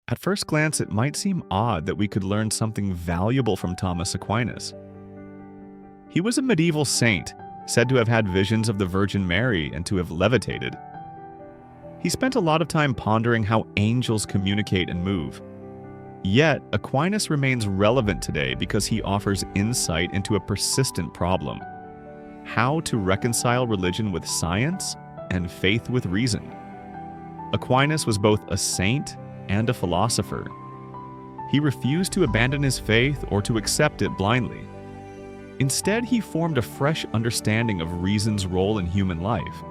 At first glance, it might seem odd that we could learn something valuable from Thomas Aquinas. He was a medieval saint, said to have had visions of the Virgin Mary and to have levitated. He spent a lot of time pondering how angels communicate and move. Yet, Aquinas remains relevant today because he offers insight into a persistent problem: how to reconcile religion with science and faith with reason. Aquinas was both a saint and a philosopher. He refused to abandon his faith or to accept it blindly. Instead, he formed a fresh understanding of reason's role in human life.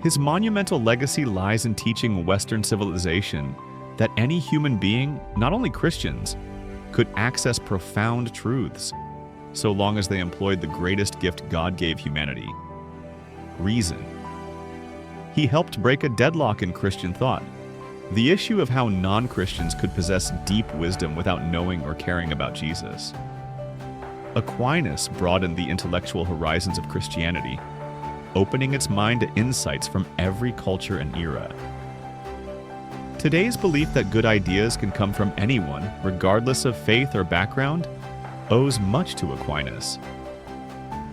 His monumental legacy lies in teaching Western civilization that any human being, not only Christians, could access profound truths, so long as they employed the greatest gift God gave humanity: reason. He helped break a deadlock in Christian thought: the issue of how non-Christians could possess deep wisdom without knowing or caring about Jesus. Aquinas broadened the intellectual horizons of Christianity, opening its mind to insights from every culture and era. Today's belief that good ideas can come from anyone, regardless of faith or background, owes much to Aquinas.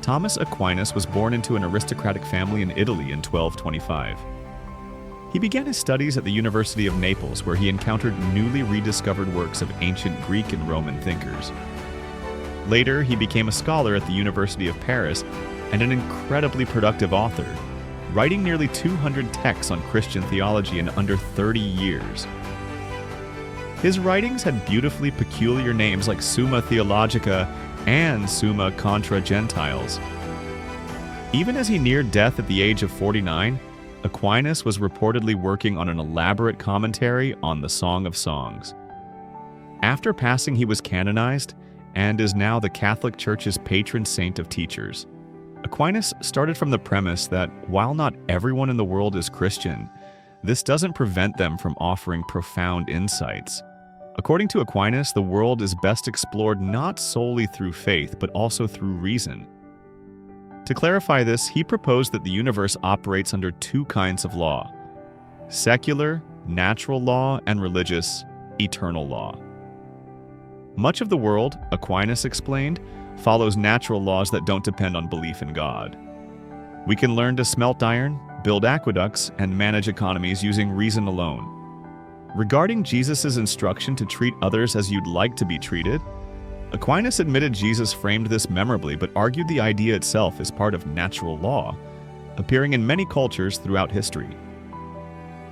Thomas Aquinas was born into an aristocratic family in Italy in 1225. He began his studies at the University of Naples, where he encountered newly rediscovered works of ancient Greek and Roman thinkers. Later, he became a scholar at the University of Paris and an incredibly productive author, writing nearly 200 texts on Christian theology in under 30 years. His writings had beautifully peculiar names like Summa Theologica and Summa Contra Gentiles. Even as he neared death at the age of 49, Aquinas was reportedly working on an elaborate commentary on the Song of Songs. After passing, he was canonized and is now the Catholic Church's patron saint of teachers. Aquinas started from the premise that while not everyone in the world is Christian, this doesn't prevent them from offering profound insights. According to Aquinas, the world is best explored not solely through faith, but also through reason. To clarify this, he proposed that the universe operates under two kinds of law: secular, natural law, and religious, eternal law. Much of the world, Aquinas explained, follows natural laws that don't depend on belief in God. We can learn to smelt iron, build aqueducts, and manage economies using reason alone. Regarding Jesus' instruction to treat others as you'd like to be treated, Aquinas admitted Jesus framed this memorably, but argued the idea itself is part of natural law, appearing in many cultures throughout history.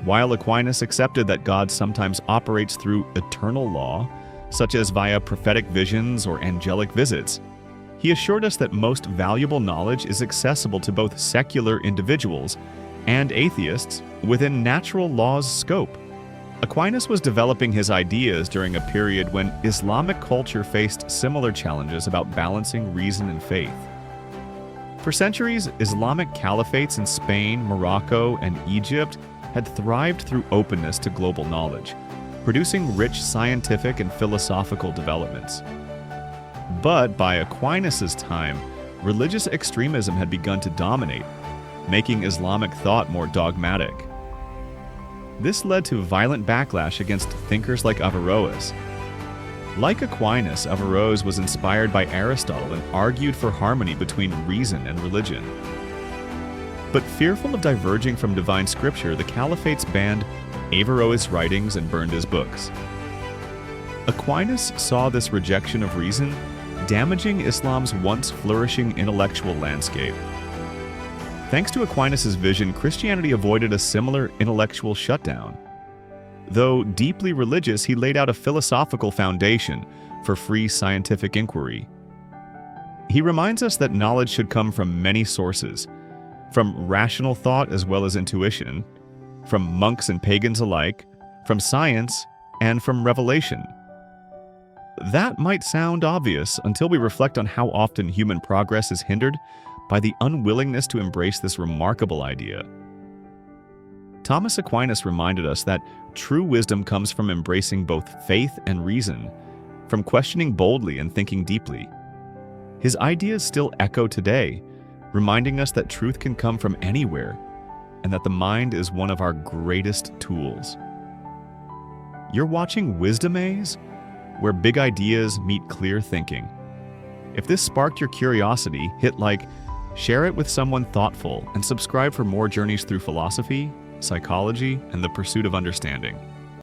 While Aquinas accepted that God sometimes operates through eternal law, such as via prophetic visions or angelic visits, he assured us that most valuable knowledge is accessible to both secular individuals and atheists within natural law's scope. Aquinas was developing his ideas during a period when Islamic culture faced similar challenges about balancing reason and faith. For centuries, Islamic caliphates in Spain, Morocco, and Egypt had thrived through openness to global knowledge, producing rich scientific and philosophical developments. But by Aquinas' time, religious extremism had begun to dominate, making Islamic thought more dogmatic. This led to violent backlash against thinkers like Averroes. Like Aquinas, Averroes was inspired by Aristotle and argued for harmony between reason and religion. But fearful of diverging from divine scripture, the caliphates banned Averroes' writings and burned his books. Aquinas saw this rejection of reason damaging Islam's once flourishing intellectual landscape. Thanks to Aquinas' vision, Christianity avoided a similar intellectual shutdown. Though deeply religious, he laid out a philosophical foundation for free scientific inquiry. He reminds us that knowledge should come from many sources, from rational thought as well as intuition, from monks and pagans alike, from science, and from revelation. That might sound obvious until we reflect on how often human progress is hindered by the unwillingness to embrace this remarkable idea. Thomas Aquinas reminded us that true wisdom comes from embracing both faith and reason, from questioning boldly and thinking deeply. His ideas still echo today, reminding us that truth can come from anywhere, and that the mind is one of our greatest tools. You're watching Wisdomaze, where big ideas meet clear thinking. If this sparked your curiosity, hit like, share it with someone thoughtful, and subscribe for more journeys through philosophy, psychology, and the pursuit of understanding.